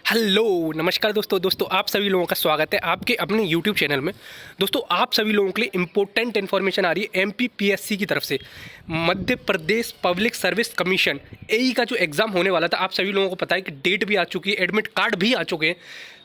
Hello नमस्कार दोस्तों आप सभी लोगों का स्वागत है आपके अपने यूट्यूब चैनल में। दोस्तों आप सभी लोगों के लिए इम्पोर्टेंट इन्फॉर्मेशन आ रही है एमपीपीएससी की तरफ से। मध्य प्रदेश पब्लिक सर्विस कमीशन एई का जो एग्ज़ाम होने वाला था, आप सभी लोगों को पता है कि डेट भी आ चुकी है, एडमिट कार्ड भी आ चुके हैं।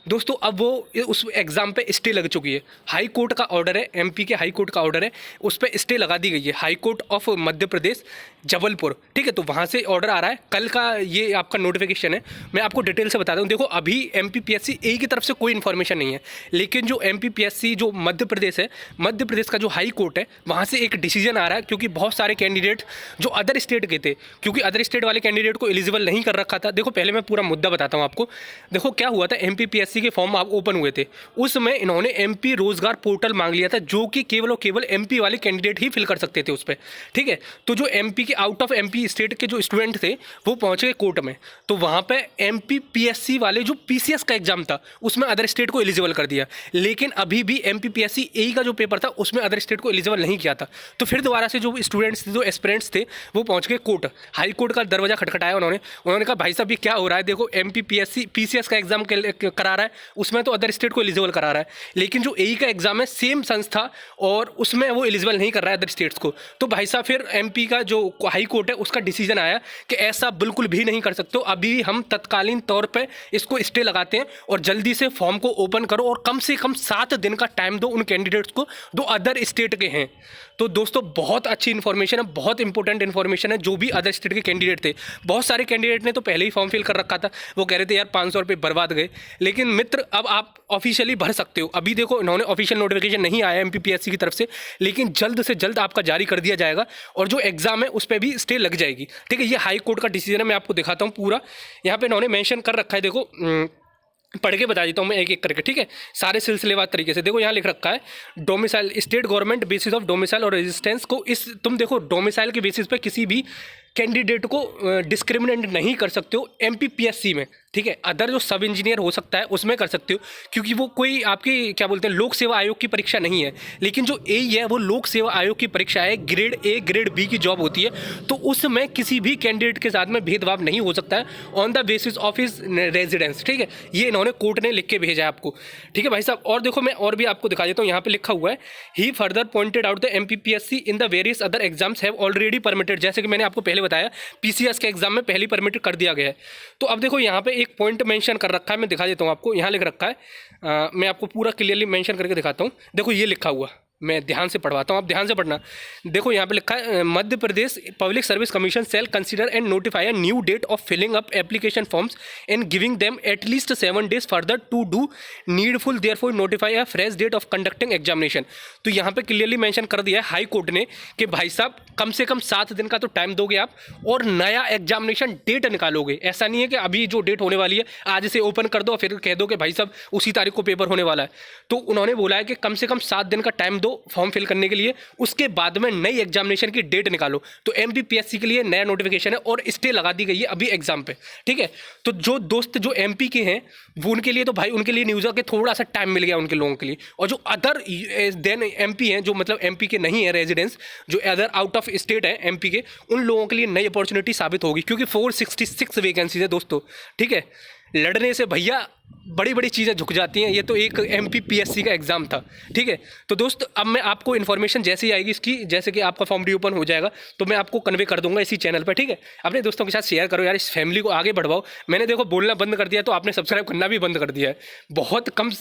दोस्तों अब वो उस एग्ज़ाम पे स्टे लग चुकी है। हाई कोर्ट का ऑर्डर है, एमपी के हाई कोर्ट का ऑर्डर है, उस पर स्टे लगा दी गई है। High court of Madhya Pradesh Jabalpur, ठीक है। तो वहाँ से ऑर्डर आ रहा है, कल का ये आपका नोटिफिकेशन है। मैं आपको डिटेल से बता दूँ। देखो अभी एमपीपीएससी ए की तरफ से कोई इन्फॉर्मेशन नहीं है, लेकिन जो एमपीपीएससी जो मध्य प्रदेश है, मध्य प्रदेश का जो हाई कोर्ट है, वहाँ से एक डिसीजन आ रहा है। क्योंकि बहुत सारे कैंडिडेट जो अदर स्टेट के थे, क्योंकि अदर स्टेट वाले कैंडिडेट को एलिजिबल नहीं कर रखा था। देखो पहले मैं पूरा मुद्दा बताता हूँ आपको। देखो क्या हुआ था, एमपीपीएससी के फॉर्म ओपन हुए थे, उसमें इन्होंने एमपी रोजगार पोर्टल मांग लिया था, जो कि केवल और केवल एमपी वाले कैंडिडेट ही फिल कर सकते थे उस पर, ठीक है। तो जो एमपी के आउट ऑफ एमपी स्टेट के जो स्टूडेंट थे वो पहुंच गए कोर्ट में। तो वहां पे एमपीपीएससी वाले जो पीसीएस का एग्जाम था उसमें अदर स्टेट को एलिजिबल कर दिया, लेकिन अभी भी एमपीपीएससी एई का जो पेपर था उसमें अदर स्टेट को एलिजिबल नहीं किया था। तो फिर दोबारा से जो स्टूडेंट्स थे, जो एस्पिरेंट्स थे, वो पहुंच गए कोर्ट। हाई कोर्ट का दरवाजा खटखटाया उन्होंने कहा भाई साहब ये क्या हो रहा है। देखो एमपीपीएससी पीसीएस का एग्जाम करा रहा है, उसमें तो अदर स्टेट को एलिजिबल करा रहा है, लेकिन जो एई का एग्जाम है सेम संस्था और उसमें वो एलिजिबल नहीं कर रहा है अदर स्टेट्स को। तो भाई साहब फिर एमपी का जो हाई कोर्ट है उसका डिसीजन आया कि ऐसा बिल्कुल भी नहीं कर सकते हो, अभी हम तत्कालीन तौर पे इसको स्टे लगाते हैं और जल्दी से फॉर्म को ओपन करो और कम से कम 7 दिन का टाइम दो उन कैंडिडेट्स को जो अदर स्टेट के हैं। तो दोस्तों बहुत अच्छी इन्फॉर्मेशन है, बहुत इंपॉर्टेंट इन्फॉर्मेशन है। जो भी अदर स्टेट के कैंडिडेट थे, बहुत सारे कैंडिडेट ने तो पहले ही फॉर्म फिल कर रखा था, वो कह रहे थे यार 500 रुपये बर्बाद गए। लेकिन मित्र अब आप ऑफिशियली भर सकते हो। अभी देखो इन्होंने ऑफिशियल नोटिफिकेशन नहीं आया एमपीपीएससी की तरफ से, लेकिन जल्द से जल्द आपका जारी कर दिया जाएगा और जो एग्जाम है उस पर भी स्टे लग जाएगी, ठीक है। ये हाई कोर्ट का डिसीजन है, मैं आपको दिखाता हूँ पूरा। यहाँ पे इन्होंने मेंशन कर रखा है, देखो पढ़ के बता देता हूँ मैं एक एक करके, ठीक है, सारे सिलसिलेवार तरीके से। देखो यहाँ लिख रखा है domicile state government basis of domicile और रेजिस्टेंस को इस तुम देखो डोमिसाइल के बेसिस पे किसी भी कैंडिडेट को डिस्क्रिमिनेट नहीं कर सकते हो एमपीपीएससी में, ठीक है। अदर जो सब इंजीनियर हो सकता है उसमें कर सकते हो, क्योंकि वो कोई आपकी क्या बोलते हैं लोक सेवा आयोग की परीक्षा नहीं है। लेकिन जो एई है वो लोक सेवा आयोग की परीक्षा है, ग्रेड ए ग्रेड बी की जॉब होती है। तो उसमें किसी भी कैंडिडेट के साथ में भेदभाव नहीं हो सकता है on the basis of his residence, ठीक है। ये इन्होंने कोर्ट ने लिख के भेजा है आपको, ठीक है भाई साहब। और देखो मैं और भी आपको दिखा देता हूँ, यहाँ पे लिखा हुआ है he further pointed out the MPPSC in the various other exams have already permitted, जैसे कि मैंने आपको पहले बताया पीसीएस के एग्जाम में पहली परमिट कर दिया गया है। तो अब देखो यहाँ पे एक पॉइंट मेंशन कर रखा है, मैं दिखा देता हूँ आपको। यहाँ लिख रखा है, मैं आपको पूरा क्लियरली मेंशन करके दिखाता हूँ। देखो ये लिखा हुआ, मैं ध्यान से पढ़वाता हूँ, आप ध्यान से पढ़ना। देखो यहाँ पे लिखा है Madhya Pradesh public service commission shall consider and notify a new date of filling up application forms and giving them at least 7 days further to do needful therefore notify a fresh date of conducting examination. तो यहाँ पे clearly mention कर दिया है high court ने कि भाई साहब कम से कम 7 दिन का तो टाइम दोगे आप और नया एग्जामिनेशन डेट निकालोगे। ऐसा नहीं है कि अभी जो डेट होने वाली है आज से ओपन कर दो फिर कह दो कि भाई साहब उसी तारीख को पेपर होने वाला है। तो उन्होंने बोला है कि कम से कम 7 दिन का टाइम दो फॉर्म फिल करने के लिए, उसके बाद में नई एग्जामिनेशन की डेट निकालो। तो एमपीपीएससी के लिए नया नोटिफिकेशन है और स्टे लगा दी गई है अभी एग्जाम पे, ठीक है। तो जो दोस्त जो एमपी के हैं वो उनके लिए तो भाई उनके लिए न्यूज़ के थोड़ा सा टाइम मिल गया उनके लोगों के लिए। और जो अदर देन एमपी हैं, जो मतलब एमपी के नहीं है रेजिडेंस, जो अदर आउट ऑफ स्टेट है एमपी के, उन लोगों के लिए नई अपॉर्चुनिटी साबित होगी, क्योंकि 466 वैकेंसीज है दोस्तों, ठीक है। लड़ने से भैया बड़ी बड़ी चीज़ें झुक जाती हैं, ये तो एक एमपीपीएससी का एग्जाम था, ठीक है। तो दोस्त अब मैं आपको इन्फॉर्मेशन जैसे ही आएगी इसकी, जैसे कि आपका फॉर्म रीओपन हो जाएगा तो मैं आपको कन्वे कर दूंगा इसी चैनल पर, ठीक है। अपने दोस्तों के साथ शेयर करो यार, इस फैमिली को आगे बढ़वाओ। मैंने देखो बोलना बंद कर दिया तो आपने सब्सक्राइब करना भी बंद कर दिया है, बहुत कम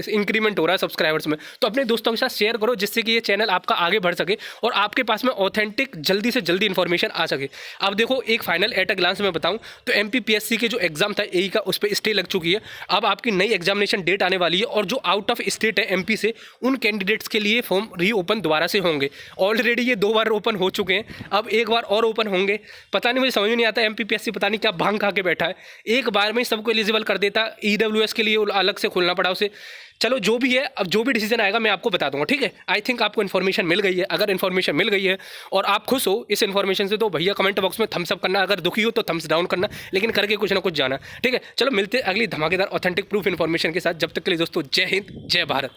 इंक्रीमेंट हो रहा है सब्सक्राइबर्स में। तो अपने दोस्तों के साथ शेयर करो जिससे कि ये चैनल आपका आगे बढ़ सके और आपके पास में ऑथेंटिक जल्दी से जल्दी इन्फॉर्मेशन आ सके। अब देखो एक फाइनल एट अ ग्लांस में बताऊँ तो एमपीपीएससी के जो एग्जाम था एई का, उस पर स्टे लग चुकी है। अब आपकी नई एग्जामिनेशन डेट आने वाली है और जो आउट ऑफ स्टेट है एमपी से, उन कैंडिडेट्स के लिए फॉर्म रीओपन दोबारा से होंगे। ऑलरेडी ये 2 बार ओपन हो चुके हैं, अब एक बार और ओपन होंगे। पता नहीं, मुझे समझ में नहीं आता एमपीपीएससी पता नहीं क्या भांग खा के बैठा है, एक बार में सबको एलिजिबल कर देता, ईडब्ल्यूएस के लिए अलग से खोलना पड़ा उसे। चलो जो भी है, अब जो भी डिसीजन आएगा मैं आपको बता दूंगा, ठीक है। आई थिंक आपको इन्फॉर्मेशन मिल गई है। अगर इन्फॉर्मेशन मिल गई है और आप खुश हो इस इन्फॉर्मेशन से तो भैया कमेंट बॉक्स में थम्स अप करना, अगर दुखी हो तो थम्स डाउन करना, लेकिन करके कुछ ना कुछ जाना, ठीक है। चलो मिलते अगली धमाकेदार ऑथेंटिक प्रूफ इन्फॉर्मेशन के साथ। जब तक के लिए दोस्तों जय हिंद जय भारत।